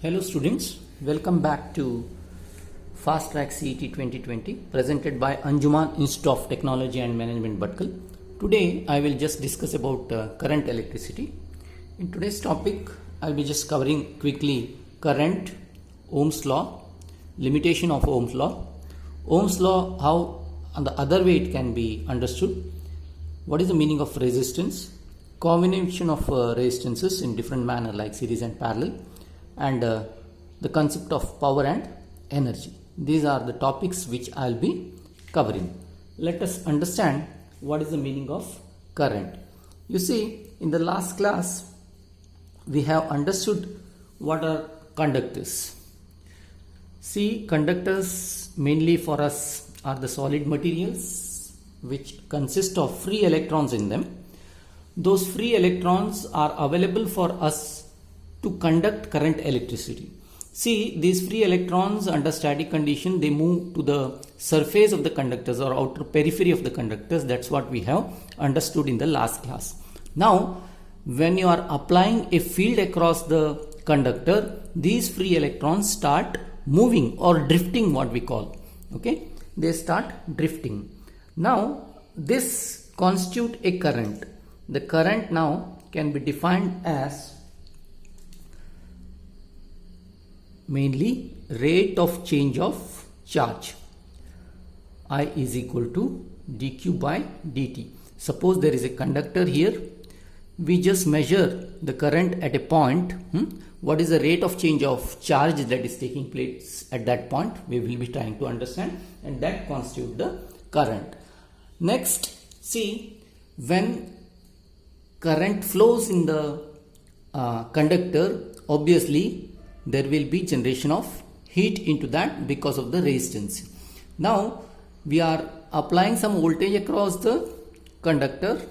Hello students, welcome back to Fast Track CET 2020 presented by Anjuman Institute of Technology and Management Bhatkal. Today I will just discuss about current electricity. In today's topic I will be just covering quickly current, Ohm's law, limitation of Ohm's law, how on the other way it can be understood, what is the meaning of resistance, combination of resistances in different manner like series and parallel, and the concept of power and energy. These are the topics which I will be covering. Let us understand what is the meaning of current. You see, in the last class we have understood what are conductors. See, conductors mainly for us are the solid materials which consist of free electrons in them. Those free electrons are available for us to conduct current electricity. See, these free electrons under static condition, they move to the surface of the conductors or outer periphery of the conductors. That's what we have understood in the last class. Now, when you are applying a field across the conductor, these free electrons start moving or drifting, what we call. Okay, they start drifting. Now, this constitute a current. The current now can be defined as mainly rate of change of charge. I is equal to dq by dt. Suppose there is a conductor here. We just measure the current at a point. What is the rate of change of charge that is taking place at that point? We will be trying to understand, and that constitutes the current. Next, see, when current flows in the conductor, obviously there will be generation of heat into that because of the resistance. Now we are applying some voltage across the conductor.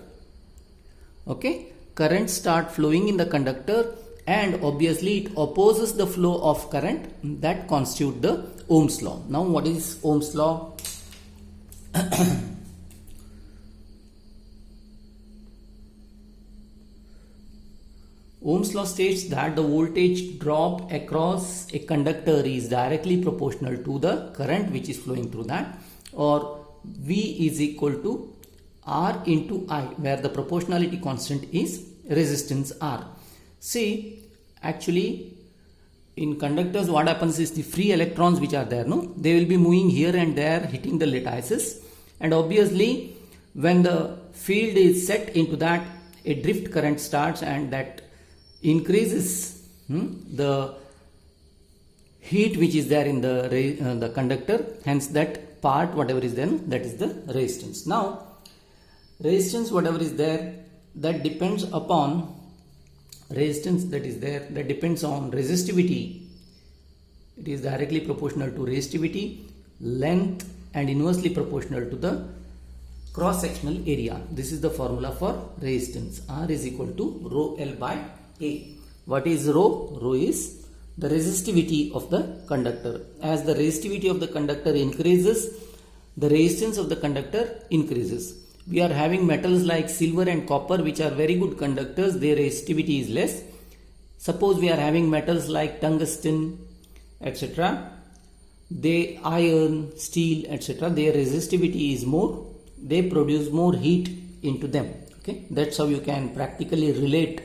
Okay, current start flowing in the conductor, and obviously it opposes the flow of current. That constitute the Ohm's law. Now what is Ohm's law? Ohm's law states that the voltage drop across a conductor is directly proportional to the current which is flowing through that, or V is equal to R into I, where the proportionality constant is resistance R. See, actually in conductors what happens is the free electrons which are there, they will be moving here and there, hitting the lattices, and obviously when the field is set into that, a drift current starts, and that increases the heat which is there in the conductor. Hence that part whatever is there, that is the resistance. Now resistance whatever is there, that depends upon resistance that is there, that depends on resistivity. It is directly proportional to resistivity, length, and inversely proportional to the cross sectional area. This is the formula for resistance. R is equal to rho L by A. What is rho? Rho is the resistivity of the conductor. As the resistivity of the conductor increases, the resistance of the conductor increases. We are having metals like silver and copper which are very good conductors, their resistivity is less. Suppose we are having metals like tungsten, etc. They iron, steel, etc. Their resistivity is more. They produce more heat into them. Okay, that's how you can practically relate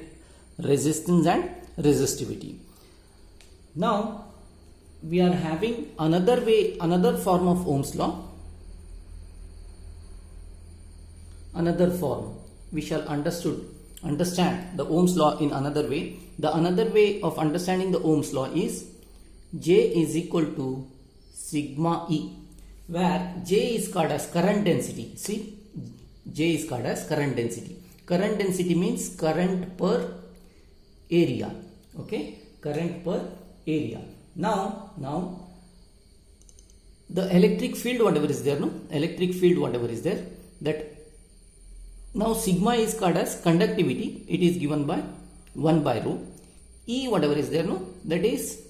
resistance and resistivity. Now we are having another way, another form of Ohm's law. Another form we shall understand the Ohm's law in another way. The another way of understanding the Ohm's law is J is equal to sigma E, where J is called as current density. See, J is called as current density. Current density means current per area. Okay, current per area. Now the electric field whatever is there, electric field whatever is there, that now sigma is called as conductivity. It is given by 1 by rho. E whatever is there, that is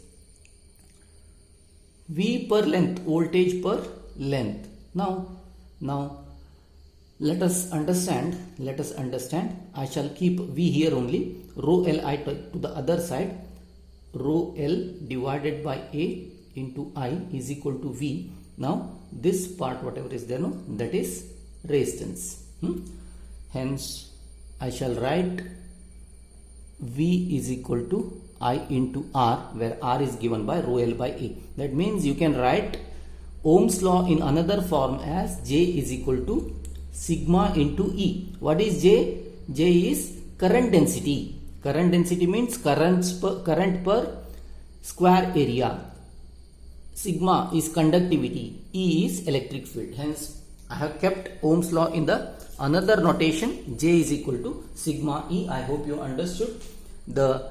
V per length, voltage per length. Now let us understand. I shall keep V here only, rho Li to the other side. rho L divided by A into I is equal to V. Now this part whatever is there, no, that is resistance. Hence I shall write V is equal to I into R, where R is given by rho L by A. That means you can write Ohm's law in another form as J is equal to sigma into E. What is J? J is current density. Current density means current per square area. Sigma is conductivity. E is electric field. Hence I have kept Ohm's law in the another notation. J is equal to sigma E. I hope you understood the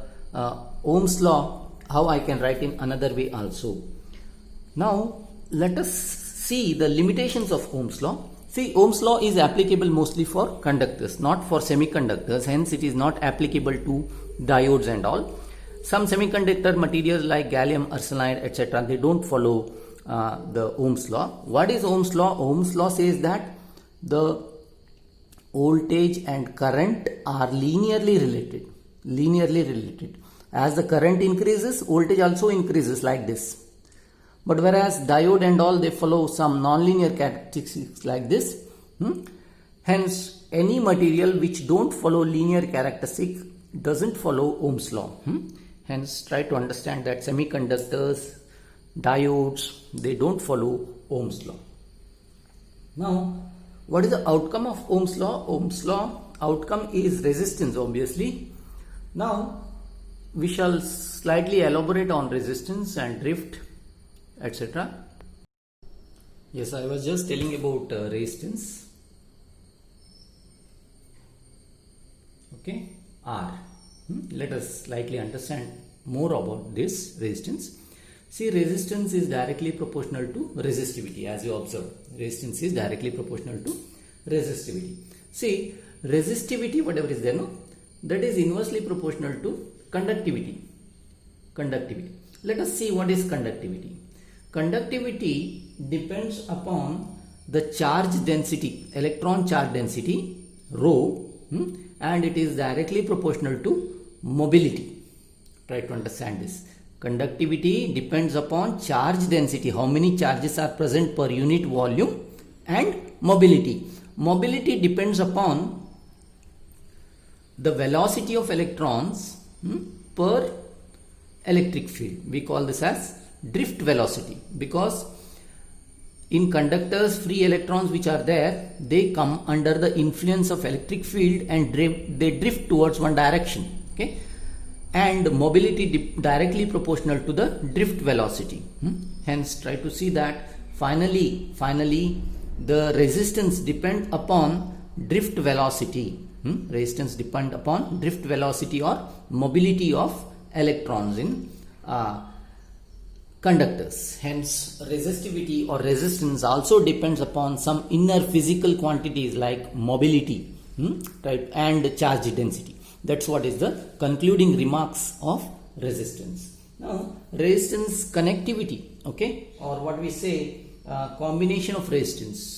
Ohm's law, how I can write in another way also. Now let us see the limitations of Ohm's law. See, Ohm's law is applicable mostly for conductors, not for semiconductors. Hence it is not applicable to diodes and all. Some semiconductor materials like gallium arsenide etc., they don't follow the Ohm's law. What is Ohm's law? Ohm's law says that the voltage and current are linearly related. As the current increases, voltage also increases, like this. But whereas diode and all, they follow some non-linear characteristics like this. Hence any material which don't follow linear characteristic doesn't follow Ohm's law. Hence try to understand that semiconductors, diodes, they don't follow Ohm's law. Now what is the outcome of Ohm's law? Ohm's law outcome is resistance, obviously. Now we shall slightly elaborate on resistance and drift etc. Yes, I was just telling about resistance. Okay, R. Let us slightly understand more about this resistance. See, resistance is directly proportional to resistivity, as you observe. Resistance is directly proportional to resistivity. See, resistivity, whatever is there, no, that is inversely proportional to conductivity. Let us see what is conductivity. Conductivity depends upon the charge density, electron charge density, rho, and it is directly proportional to mobility. Try to understand this. Conductivity depends upon charge density, how many charges are present per unit volume, and mobility. Mobility depends upon the velocity of electrons per electric field. We call this as drift velocity, because in conductors, free electrons which are there, they come under the influence of electric field and they drift towards one direction. Okay, and mobility directly proportional to the drift velocity. Hence try to see that finally the resistance depend upon drift velocity. Resistance depend upon drift velocity or mobility of electrons in conductors. Hence resistivity or resistance also depends upon some inner physical quantities like mobility, right, and charge density. That's what is the concluding remarks of resistance. Now resistance connectivity, okay, or what we say combination of resistance.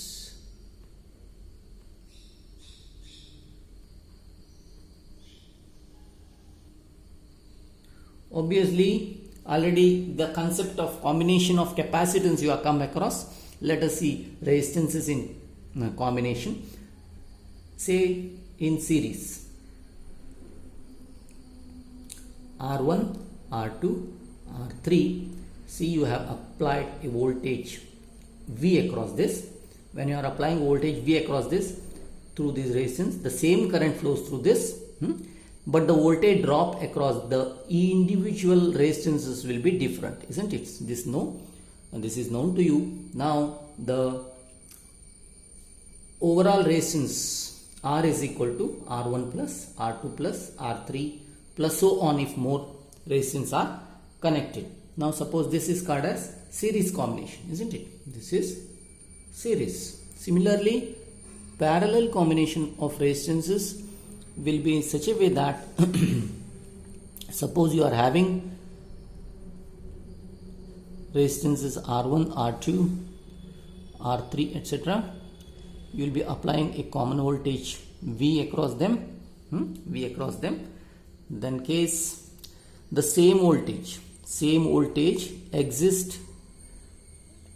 Obviously already the concept of combination of capacitance you have come across. Let us see resistances in combination. Say in series, R1, R2, R3. See, you have applied a voltage V across this. When you are applying voltage V across this through this resistance, the same current flows through this, but the voltage drop across the individual resistances will be different, isn't it? This is known to you. Now the overall resistance R is equal to R1 plus R2 plus R3 plus so on if more resistance are connected. Now suppose this is called as series combination, isn't it? This is series. Similarly, parallel combination of resistances will be in such a way that suppose you are having resistances R1, R2, R3 etc. You will be applying a common voltage V across them, Then case the same voltage exists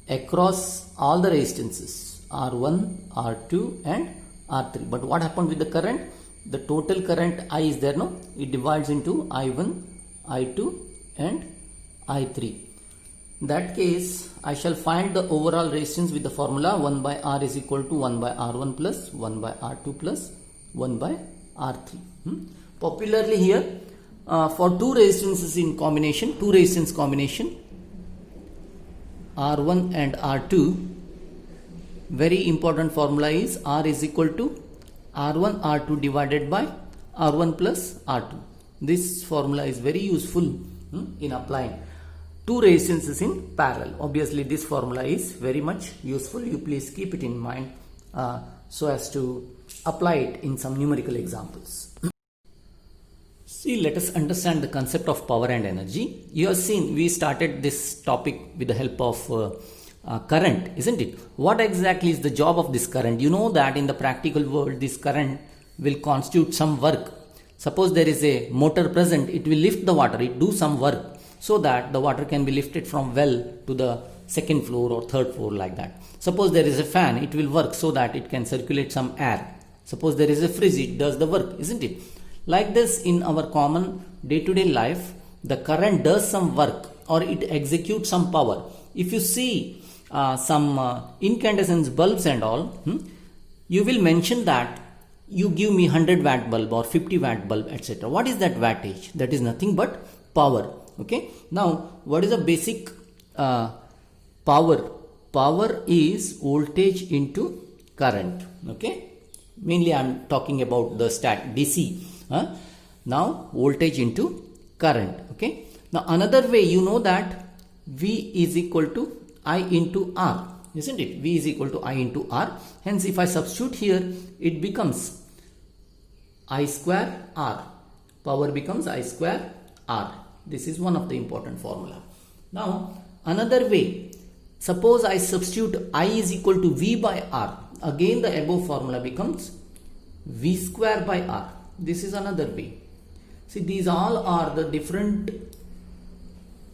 across all the resistances R1, R2 and R3. But what happened with the current? The total current I is there, no? It divides into I1, I2 and I3. In that case, I shall find the overall resistance with the formula 1 by R is equal to 1 by R1 plus 1 by R2 plus 1 by R3. Popularly here, for two resistance combination, R1 and R2, very important formula is R is equal to R1 R2 divided by R1 plus R2. This formula is very useful in applying two resistances in parallel. Obviously this formula is very much useful. You please keep it in mind so as to apply it in some numerical examples. See, let us understand the concept of power and energy. You have seen we started this topic with the help of current, isn't it? What exactly is the job of this current? You know that in the practical world this current will constitute some work. Suppose there is a motor present, it will lift the water, it do some work so that the water can be lifted from well to the second floor or third floor, like that. Suppose there is a fan, it will work so that it can circulate some air. Suppose there is a fridge, it does the work, isn't it? Like this, in our common day-to-day life, the current does some work or it executes some power. If you see some incandescent bulbs and all, you will mention that you give me 100 watt bulb or 50 watt bulb, etc. What is that wattage? That is nothing but power. Okay. Now, what is the basic power? Power is voltage into current. Okay. Mainly I am talking about the DC. Now voltage into current. Okay. Now another way, you know that V is equal to I into R, isn't it? V is equal to I into R. Hence if I substitute here, it becomes I square R. Power becomes I square R. This is one of the important formula. Now another way, suppose I substitute I is equal to V by R. Again the above formula becomes V square by R. This is another way. See, these all are the different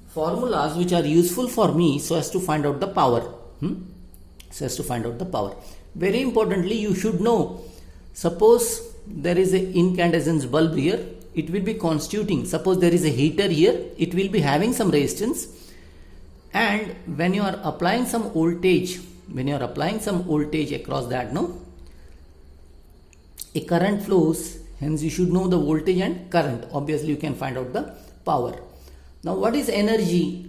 formulas which are useful for me so as to find out the power. So as to find out the power. Very importantly, you should know, suppose there is an incandescent bulb here, it will be constituting, suppose there is a heater here, it will be having some resistance, and when you are applying some voltage, across that, no, a current flows, hence you should know the voltage and current. Obviously you can find out the power. Now what is energy?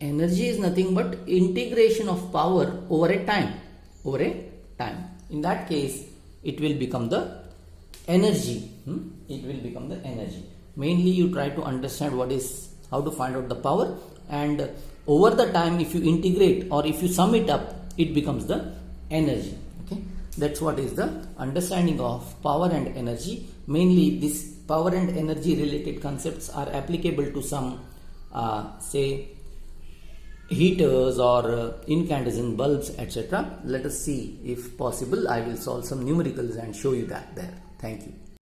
Energy is nothing but integration of power over a time. In that case, it will become the energy. Mainly you try to understand how to find out the power, and over the time if you integrate or if you sum it up, it becomes the energy. Okay, that's what is the understanding of power and energy. Mainly this power and energy related concepts are applicable to some say heaters or incandescent bulbs, etc. Let us see, if possible I will solve some numericals and show you that there. Thank you.